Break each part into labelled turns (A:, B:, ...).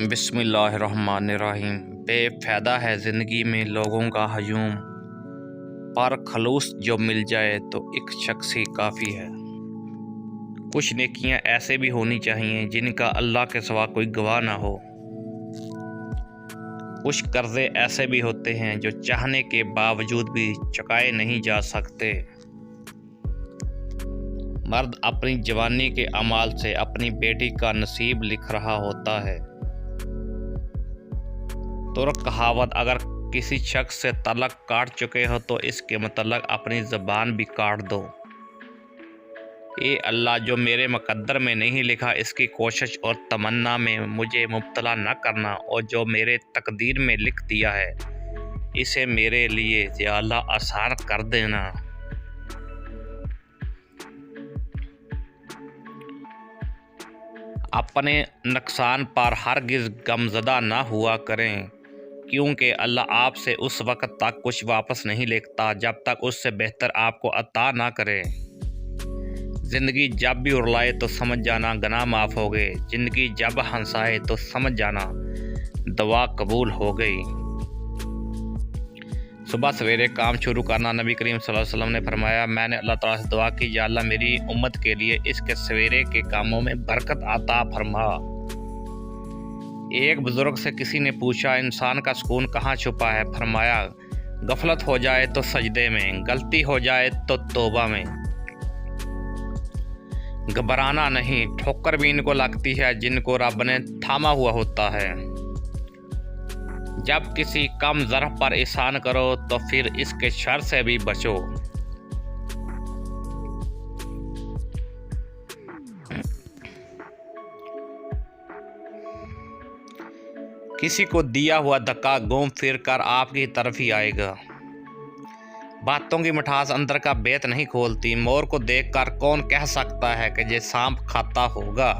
A: बिस्मिल्लाहिर्रहमानिर्रहीम। बेफ़ायदा है ज़िंदगी में लोगों का हजूम, पर खलूस जो मिल जाए तो एक शख्स ही काफ़ी है। कुछ नेकियां ऐसे भी होनी चाहिए जिनका अल्लाह के सिवा कोई गवाह ना हो। कुछ कर्ज़े ऐसे भी होते हैं जो चाहने के बावजूद भी चुकाए नहीं जा सकते। मर्द अपनी जवानी के अमाल से अपनी बेटी का नसीब लिख रहा होता है। तुर्क कहावत, अगर किसी शख्स से तलक काट चुके हो तो इसके मतलब अपनी ज़बान भी काट दो। ए अल्लाह, जो मेरे मुकद्दर में नहीं लिखा इसकी कोशिश और तमन्ना में मुझे मुब्तला न करना, और जो मेरे तकदीर में लिख दिया है इसे मेरे लिए या अल्लाह आसान कर देना। अपने नुकसान पर हरगिज़ गमज़दा ना हुआ करें, क्योंकि अल्लाह आपसे उस वक़्त तक कुछ वापस नहीं लेता जब तक उससे बेहतर आपको अता ना करे। ज़िंदगी जब भी उरुलाए तो समझ जाना गनाह माफ़ हो गए। ज़िंदगी जब हंसाए तो समझ जाना दुआ कबूल हो गई। सुबह सवेरे काम शुरू करना। नबी करीम सल्लल्लाहु अलैहि वसल्लम ने फरमाया, मैंने अल्लाह ताला से दुआ की, या अल्लाह मेरी उम्मत के लिए इसके सवेरे के कामों में बरकत अता फरमा। एक बुज़ुर्ग से किसी ने पूछा, इंसान का सुकून कहाँ छुपा है? फरमाया, गफलत हो जाए तो सजदे में, गलती हो जाए तो तौबा में। घबराना नहीं, ठोकर भी इनको लगती है जिनको रब ने थामा हुआ होता है। जब किसी कम ज़र्फ पर एहसान करो तो फिर इसके शर से भी बचो। किसी को दिया हुआ धक्का घूम फिर कर आपकी तरफ ही आएगा। बातों की मिठास अंदर का बेत नहीं खोलती। मोर को देखकर कौन कह सकता है कि ये सांप खाता होगा।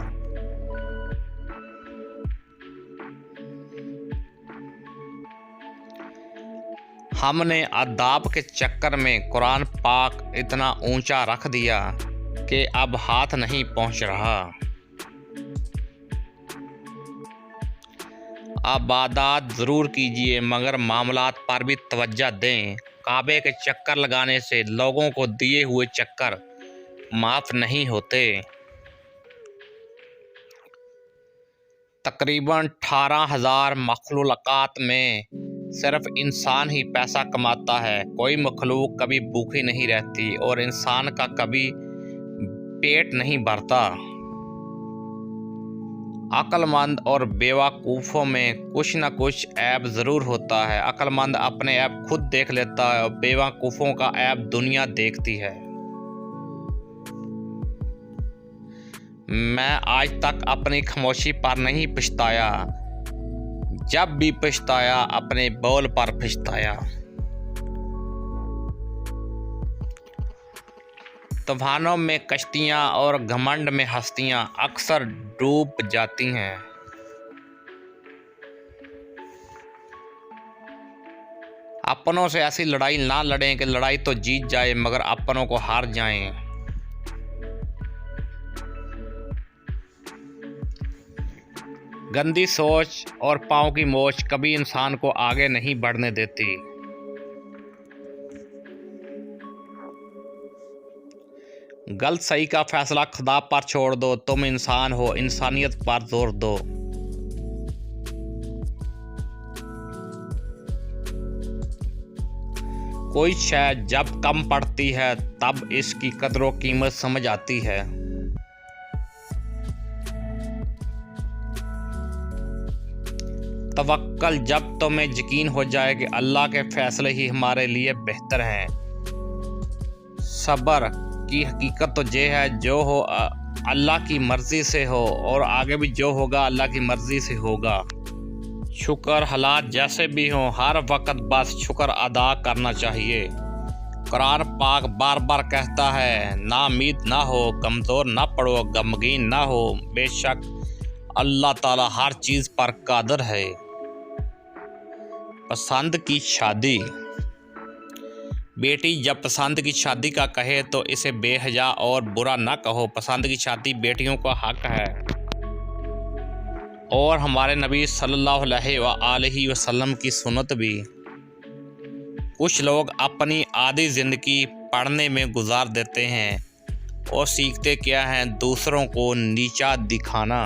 A: हमने अदाब के चक्कर में कुरान पाक इतना ऊंचा रख दिया कि अब हाथ नहीं पहुंच रहा। इबादत ज़रूर कीजिए मगर मामलात पर भी तवज्जो दें। काबे के चक्कर लगाने से लोगों को दिए हुए चक्कर माफ़ नहीं होते। तकरीबन 18,000 मखलूक़ात में सिर्फ इंसान ही पैसा कमाता है। कोई मखलूक कभी भूखी नहीं रहती और इंसान का कभी पेट नहीं भरता। अक्लमंद और बेवकूफ़ों में कुछ न कुछ ऐब ज़रूर होता है। अक्लमंद अपने ऐब खुद देख लेता है और बेवकूफ़ों का ऐब दुनिया देखती है। मैं आज तक अपनी खामोशी पर नहीं पछताया, जब भी पछताया अपने बोल पर पछताया। तूफानों में कश्तियाँ और घमंड में हस्तियाँ अक्सर डूब जाती हैं। अपनों से ऐसी लड़ाई ना लड़ें कि लड़ाई तो जीत जाए मगर अपनों को हार जाएं। गंदी सोच और पाँव की मोच कभी इंसान को आगे नहीं बढ़ने देती। गलत सही का फैसला खुदा पर छोड़ दो। तुम इंसान हो, इंसानियत पर जोर दो। कोई शय जब कम पड़ती है तब इसकी कदर व कीमत समझ आती है। तवक्कल जब तुम्हें यकीन हो जाए कि अल्लाह के फैसले ही हमारे लिए बेहतर हैं। सब्र की हकीकत तो ये है, जो हो अल्लाह की मर्ज़ी से हो और आगे भी जो होगा अल्लाह की मर्ज़ी से होगा। शुक्र हालात जैसे भी हों हर वक्त बस शुक्र अदा करना चाहिए। कुरान पाक बार बार कहता है, ना उम्मीद ना हो, कमज़ोर ना पड़ो, गमगीन ना हो, बेशक अल्लाह ताला हर चीज़ पर कादिर है। पसंद की शादी। बेटी जब पसंद की शादी का कहे तो इसे बेहया और बुरा न कहो। पसंद की शादी बेटियों का हक है। और हमारे नबी सल्लल्लाहु अलैहि वसल्लम की सुन्नत भी। कुछ लोग अपनी आधी ज़िंदगी पढ़ने में गुजार देते हैं और सीखते क्या हैं? दूसरों को नीचा दिखाना।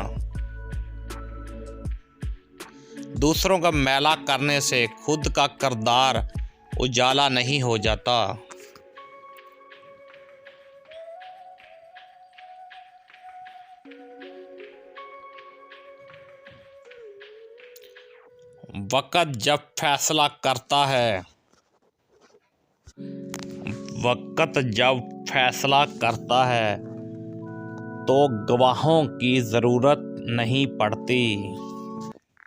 A: दूसरों का मैला करने से खुद का किरदार उजाला नहीं हो जाता। वक़्त जब फैसला करता है, वक़्त जब फैसला करता है तो गवाहों की ज़रूरत नहीं पड़ती।